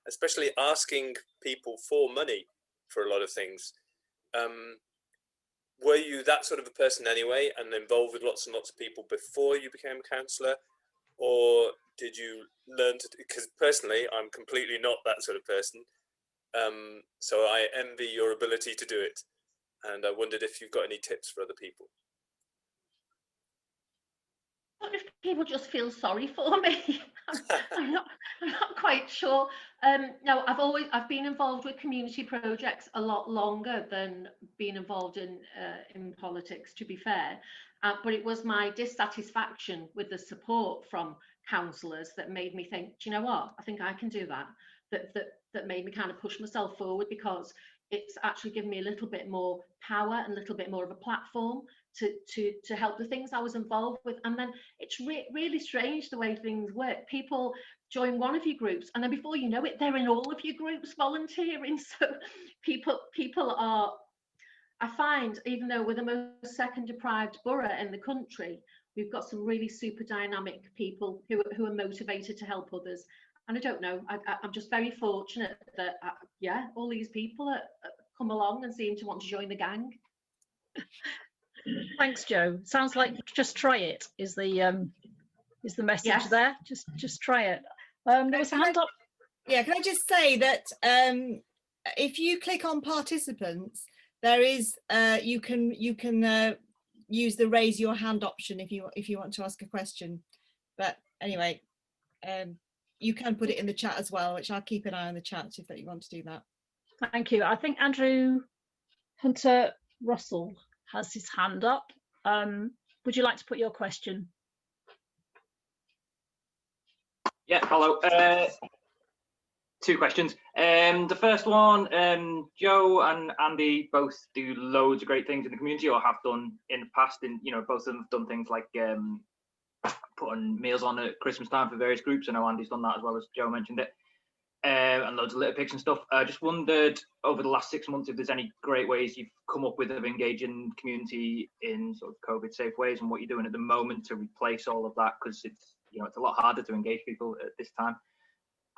especially asking people for money for a lot of things. Were you that sort of a person anyway, and involved with lots and lots of people before you became a councillor? Or did you learn to, because personally, I'm completely not that sort of person. So I envy your ability to do it. And I wondered if you've got any tips for other people. I wonder if people just feel sorry for me. I'm not quite sure. No, I've been involved with community projects a lot longer than being involved in politics, to be fair. But it was my dissatisfaction with the support from councillors that made me think, do you know what? I think I can do that. That made me kind of push myself forward, because it's actually given me a little bit more power and a little bit more of a platform to help the things I was involved with. And then it's really strange the way things work. People join one of your groups, and then before you know it, they're in all of your groups volunteering. So people are, I find, even though we're the most second deprived borough in the country, we've got some really super dynamic people who are motivated to help others. And I don't know, I'm just very fortunate that, yeah, all these people come along and seem to want to join the gang. Thanks, Joe. Sounds like just try it is the message. Yes. There. Just try it. There was a hand up. Yeah, can I just say that if you click on participants, there is you can use the raise your hand option if you want to ask a question. But anyway, you can put it in the chat as well, which I'll keep an eye on the chat if you want to do that. Thank you. I think Andrew Hunter Russell has his hand up. Would you like to put your question? Yeah, hello. Two questions. The first one, Joe and Andy both do loads of great things in the community, or have done in the past. And both of them have done things like putting meals on at Christmas time for various groups. I know Andy's done that as well, as Joe mentioned it, and loads of litter picks and stuff. I just wondered over the last 6 months if there's any great ways you've come up with of engaging community in sort of COVID safe ways, and what you're doing at the moment to replace all of that, because it's it's a lot harder to engage people at this time.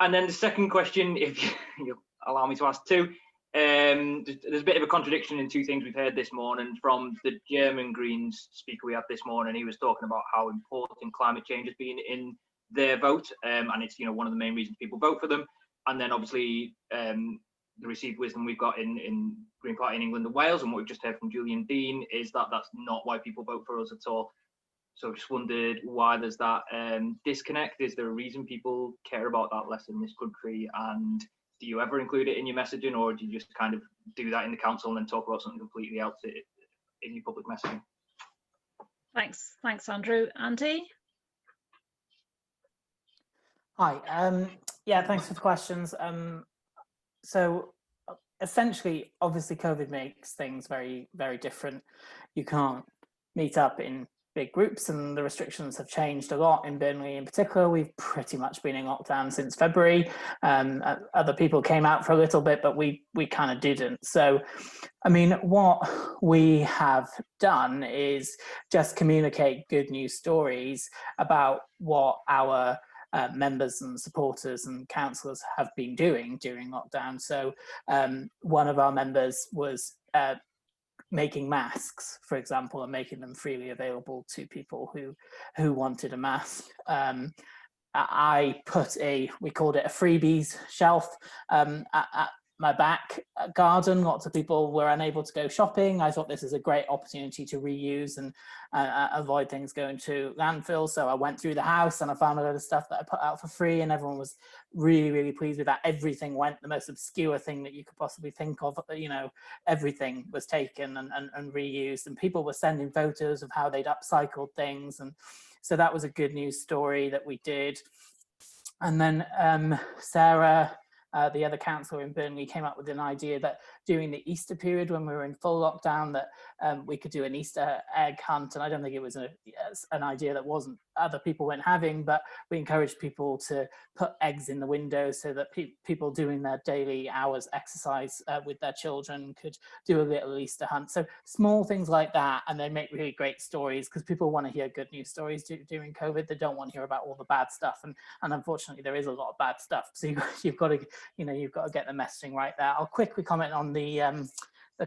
And then the second question, if you'll allow me to ask two, there's a bit of a contradiction in two things we've heard this morning from the German Greens speaker we had this morning. He was talking about how important climate change has been in their vote, and it's one of the main reasons people vote for them. And then obviously the received wisdom we've got in Green Party in England and Wales, and what we've just heard from Julian Dean, is that that's not why people vote for us at all. So I just wondered why there's that disconnect. Is there a reason people care about that less in this country? And do you ever include it in your messaging, or do you just kind of do that in the council and then talk about something completely else in your public messaging? Thanks, Andrew. Andy? Hi. Yeah, thanks for the questions. So essentially, obviously, COVID makes things very, very different. You can't meet up in big groups, and the restrictions have changed a lot in Burnley in particular. We've pretty much been in lockdown since February. Other people came out for a little bit, but we kind of didn't. So, I mean, what we have done is just communicate good news stories about what our members and supporters and councillors have been doing during lockdown. So one of our members was making masks, for example, and making them freely available to people who wanted a mask. I put we called it a freebies shelf at my back garden. Lots of people were unable to go shopping. I thought this is a great opportunity to reuse and avoid things going to landfill. So I went through the house and I found a lot of stuff that I put out for free, and everyone was really, really pleased with that. Everything went, the most obscure thing that you could possibly think of, you know, everything was taken and reused, and people were sending photos of how they'd upcycled things. And so that was a good news story that we did. And then Sarah, the other councillor in Burnley, came up with an idea that during the Easter period, when we were in full lockdown, that we could do an Easter egg hunt. And I don't think it was an idea that wasn't other people weren't having, but we encouraged people to put eggs in the window so that people doing their daily hours exercise with their children could do a little Easter hunt. So small things like that, and they make really great stories, because people want to hear good news stories during COVID. They don't want to hear about all the bad stuff, and unfortunately there is a lot of bad stuff. So you've got to, you know, you've got to get the messaging right there. I'll quickly comment on the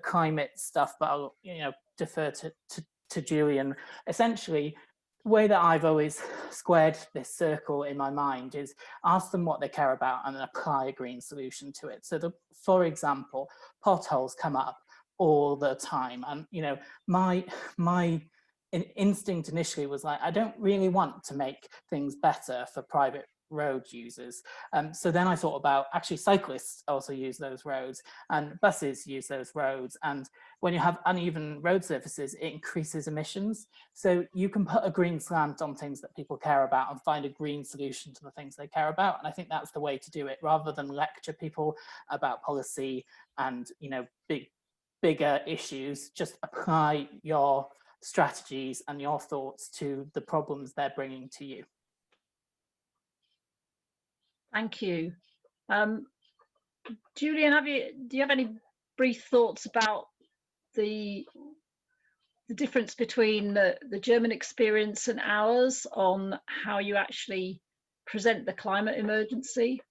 climate stuff, but I'll, you know, defer to Julian. Essentially, the way that I've always squared this circle in my mind is ask them what they care about and then apply a green solution to it. So for example, potholes come up all the time, and you know, my instinct initially was like, I don't really want to make things better for private road users. So then I thought about, actually cyclists also use those roads, and buses use those roads, and when you have uneven road surfaces, it increases emissions. So you can put a green slant on things that people care about and find a green solution to the things they care about. And I think that's the way to do it, rather than lecture people about policy and, you know, bigger issues. Just apply your strategies and your thoughts to the problems they're bringing to you. Thank you. Julian, do you have any brief thoughts about the difference between the German experience and ours on how you actually present the climate emergency?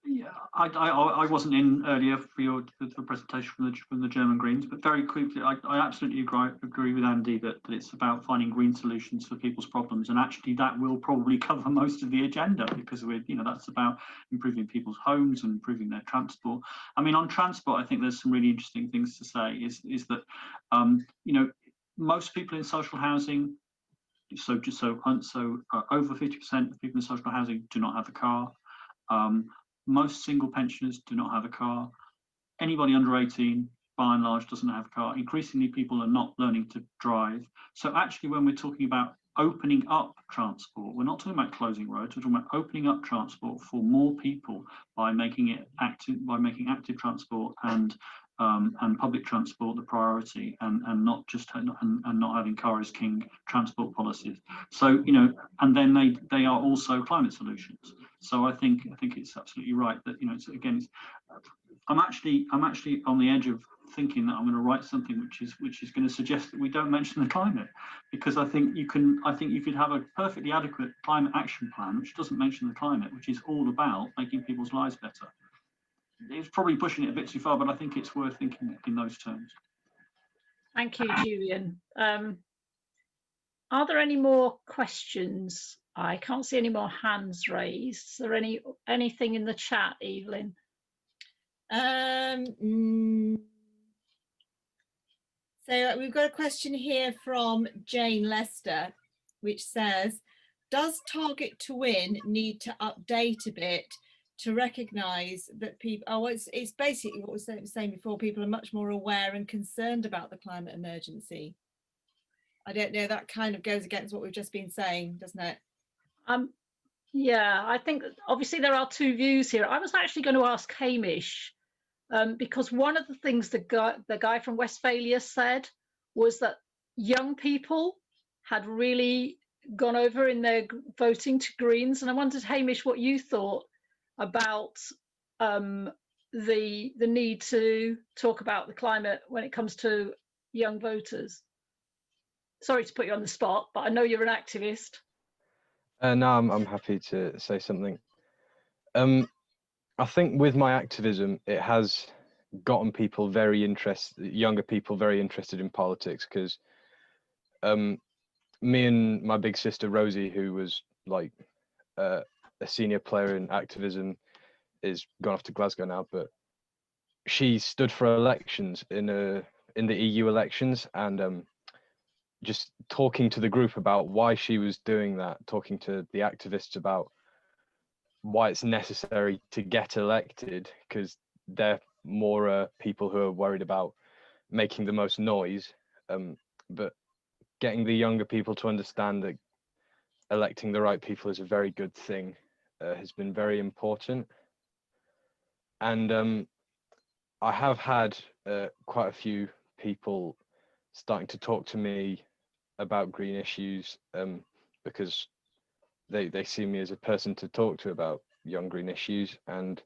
Yeah, I wasn't in earlier for the presentation from the German Greens, but very quickly, I absolutely agree with Andy that it's about finding green solutions for people's problems, and actually that will probably cover most of the agenda, because that's about improving people's homes and improving their transport. I mean, on transport, I think there's some really interesting things to say. Is that you know, most people in social housing, over 50% of people in social housing do not have a car. Most single pensioners do not have a car. Anybody under 18, by and large, doesn't have a car. Increasingly, people are not learning to drive. So actually, when we're talking about opening up transport, we're not talking about closing roads, we're talking about opening up transport for more people by making it active, by making active transport and public transport the priority, and not just and not having car as king transport policies. So, you know, and then they are also climate solutions. So I think it's absolutely right that, you know, I'm actually on the edge of thinking that I'm going to write something which is going to suggest that we don't mention the climate, because I think you could have a perfectly adequate climate action plan which doesn't mention the climate, which is all about making people's lives better. It's probably pushing it a bit too far, but I think it's worth thinking in those terms. Thank you, Julian. Are there any more questions? I can't see any more hands raised. Is there anything in the chat, Evelyn? So we've got a question here from Jane Lester, which says, does Target to Win need to update a bit to recognise that people, it's basically what we were saying before, people are much more aware and concerned about the climate emergency. I don't know, that kind of goes against what we've just been saying, doesn't it? Yeah, I think obviously there are two views here. I was actually going to ask Hamish because one of the things the guy from Westphalia said was that young people had really gone over in their voting to Greens, and I wondered, Hamish, what you thought about the need to talk about the climate when it comes to young voters. Sorry to put you on the spot, but I know you're an activist. No, I'm happy to say something. I think with my activism, it has gotten people very interested, younger people very interested in politics, because me and my big sister Rosie, who was like a senior player in activism, is gone off to Glasgow now, but she stood for elections in the EU elections, and just talking to the group about why she was doing that, talking to the activists about why it's necessary to get elected, because they're more people who are worried about making the most noise, but getting the younger people to understand that electing the right people is a very good thing has been very important. And I have had quite a few people starting to talk to me about green issues, because they see me as a person to talk to about young green issues, and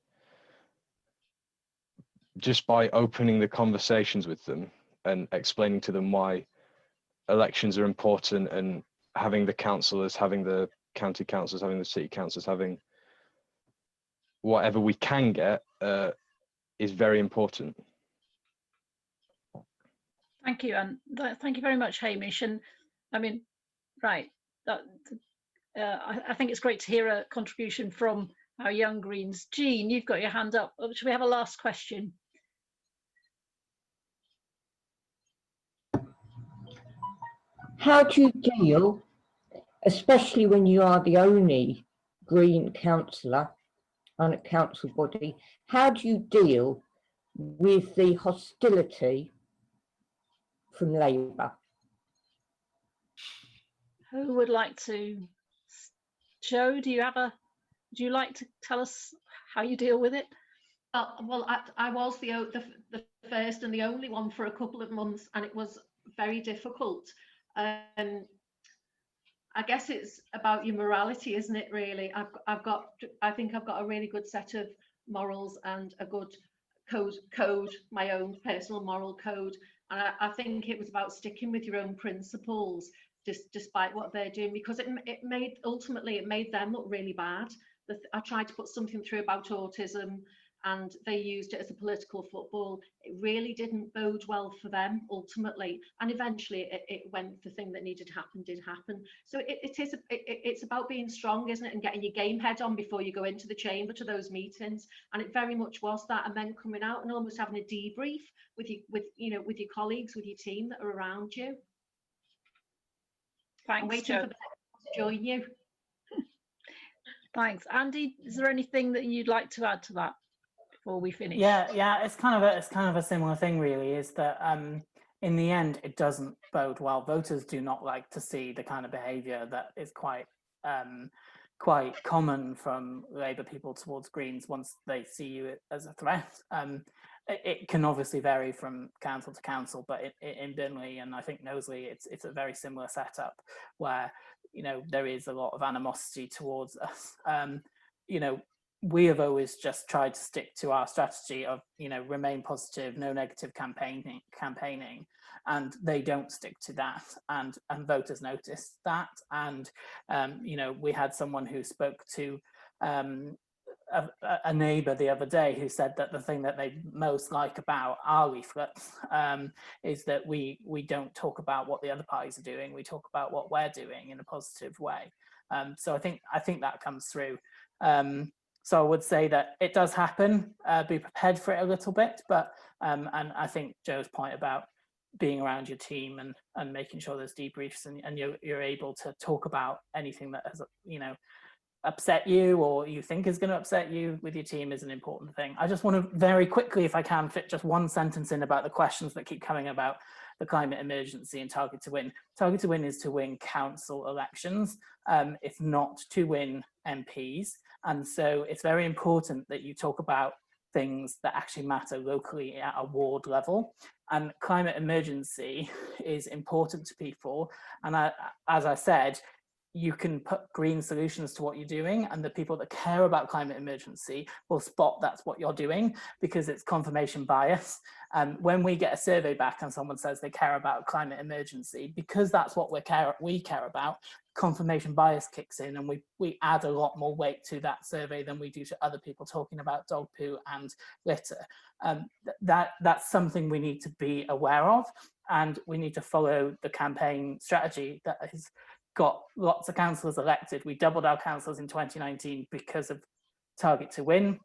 just by opening the conversations with them and explaining to them why elections are important, and having the councillors, having the county councillors, having the city councillors, having whatever we can get is very important. Thank you, and thank you very much, Hamish. And I mean, right, I think it's great to hear a contribution from our young Greens. Jean, you've got your hand up. Should we have a last question? How do you deal, especially when you are the only Green councillor on a council body, how do you deal with the hostility from Labour? Who would like to? Jo, would you like to tell us how you deal with it? Well, I was the first and the only one for a couple of months, and it was very difficult. I guess it's about your morality, isn't it? Really, I think I've got a really good set of morals and a good code, my own personal moral code, and I think it was about sticking with your own principles, despite what they're doing, because it made them look really bad. I tried to put something through about autism, and they used it as a political football. It really didn't bode well for them ultimately, and eventually it went. The thing that needed to happen did happen. So it's about being strong, isn't it, and getting your game head on before you go into the chamber to those meetings. And it very much was that, and then coming out and almost having a debrief with your colleagues, with your team that are around you. Thanks, I'm waiting Jo. for them to join you. Thanks, Andy. Is there anything that you'd like to add to that before we finish? Yeah, it's kind of a similar thing, really. Is that in the end, it doesn't bode well. Voters do not like to see the kind of behaviour that is quite common from Labour people towards Greens once they see you as a threat. It can obviously vary from council to council, but in Burnley and I think Knowsley, it's a very similar setup where there is a lot of animosity towards us. We have always just tried to stick to our strategy of remain positive, no negative campaigning, and they don't stick to that, and voters notice that. And we had someone who spoke to a neighbour the other day who said that the thing that they most like about our leaflets is that we don't talk about what the other parties are doing. We talk about what we're doing in a positive way. So I think that comes through. So I would say that it does happen. Be prepared for it a little bit, but and I think Jo's point about being around your team and making sure there's debriefs and you're able to talk about anything that has upset you or you think is going to upset you with your team is an important thing. I just want to very quickly, if I can, fit just one sentence in about the questions that keep coming about the climate emergency and Target to Win. Target to Win is to win council elections, if not to win MPs. And so it's very important that you talk about things that actually matter locally at a ward level. And climate emergency is important to people. And as I said, you can put green solutions to what you're doing, and the people that care about climate emergency will spot that's what you're doing, because it's confirmation bias. When we get a survey back and someone says they care about climate emergency, because that's what we care about, confirmation bias kicks in, and we add a lot more weight to that survey than we do to other people talking about dog poo and litter. That's something we need to be aware of, and we need to follow the campaign strategy that has got lots of councillors elected. We doubled our councillors in 2019 because of Target to Win.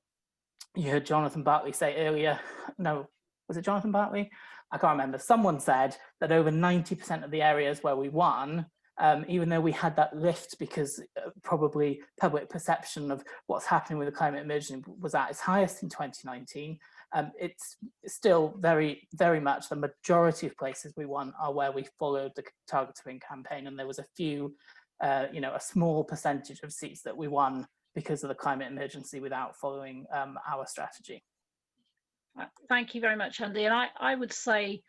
You heard Jonathan Bartley say earlier, no, was it Jonathan Bartley? I can't remember. Someone said that over 90% of the areas where we won, even though we had that lift because probably public perception of what's happening with the climate emergency was at its highest in 2019, it's still very, very much the majority of places we won are where we followed the Target to Win campaign. And there was a few, a small percentage of seats that we won because of the climate emergency without following our strategy. Thank you very much, Andy. And I would say,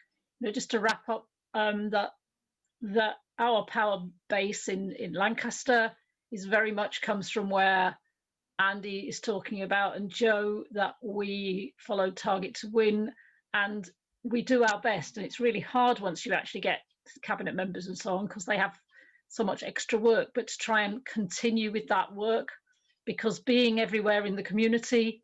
just to wrap up, that our power base in Lancaster is very much comes from where Andy is talking about, and Joe, that we follow Target to Win, and we do our best. And it's really hard once you actually get cabinet members and so on, because they have so much extra work, but to try and continue with that work, because being everywhere in the community,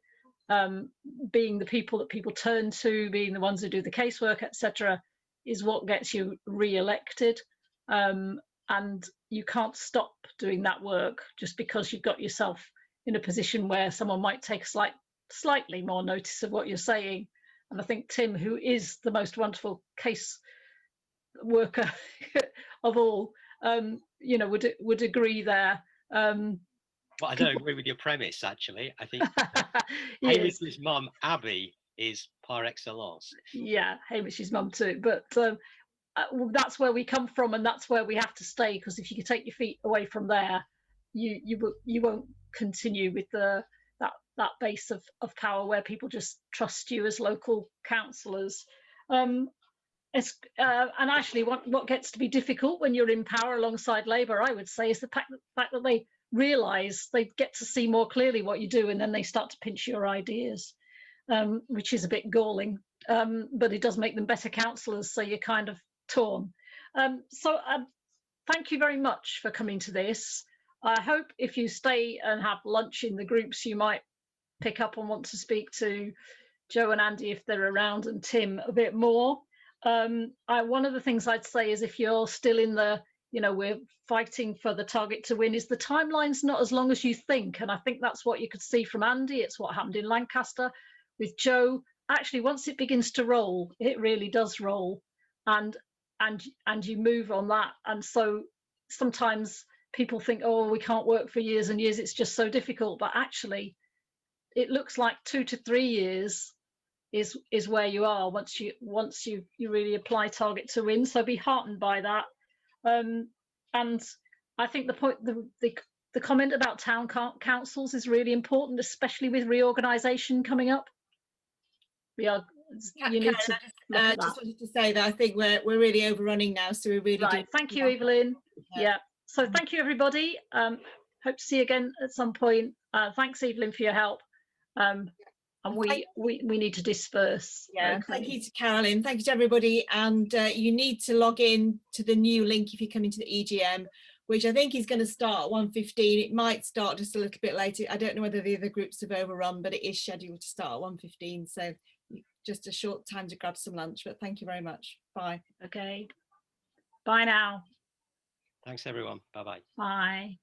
being the people that people turn to, being the ones who do the casework, etc., is what gets you re-elected. And you can't stop doing that work just because you've got yourself in a position where someone might take slightly more notice of what you're saying. And I think Tim, who is the most wonderful case worker of all, would agree there. Well, I don't agree with your premise, actually. I think Yes. Hamish's mum, Abby, is par excellence. Yeah, Hamish's mum too. But that's where we come from, and that's where we have to stay, because if you can take your feet away from there, you won't continue with that base of power where people just trust you as local councillors. And actually, what gets to be difficult when you're in power alongside Labour, I would say, is the fact that they realise they get to see more clearly what you do, and then they start to pinch your ideas, which is a bit galling, but it does make them better councillors, so you're kind of torn. Thank you very much for coming to this. I hope if you stay and have lunch in the groups, you might pick up and want to speak to Joe and Andy if they're around, and Tim a bit more. One of the things I'd say is, if you're still in the, we're fighting for the Target to Win, is the timeline's not as long as you think. And I think that's what you could see from Andy. It's what happened in Lancaster with Joe. Actually, once it begins to roll, it really does roll, and you move on that. And so sometimes people think, oh, we can't work for years and years, it's just so difficult. But actually, it looks like 2 to 3 years is where you are once you really apply Target to Win. So be heartened by that. And I think the comment about town councils is really important, especially with reorganisation coming up. Just wanted to say that I think we're really overrunning now, so we really do. Thank you, Evelyn. Yeah. So thank you, everybody. Hope to see you again at some point. Thanks, Evelyn, for your help. And we need to disperse. Yeah. Thank you to Carolyn. Thank you to everybody. And you need to log in to the new link if you're coming to the EGM, which I think is going to start at 1:15. It might start just a little bit later. I don't know whether the other groups have overrun, but it is scheduled to start at 1:15. So just a short time to grab some lunch. But thank you very much. Bye. Okay. Bye now. Thanks, everyone. Bye-bye. Bye.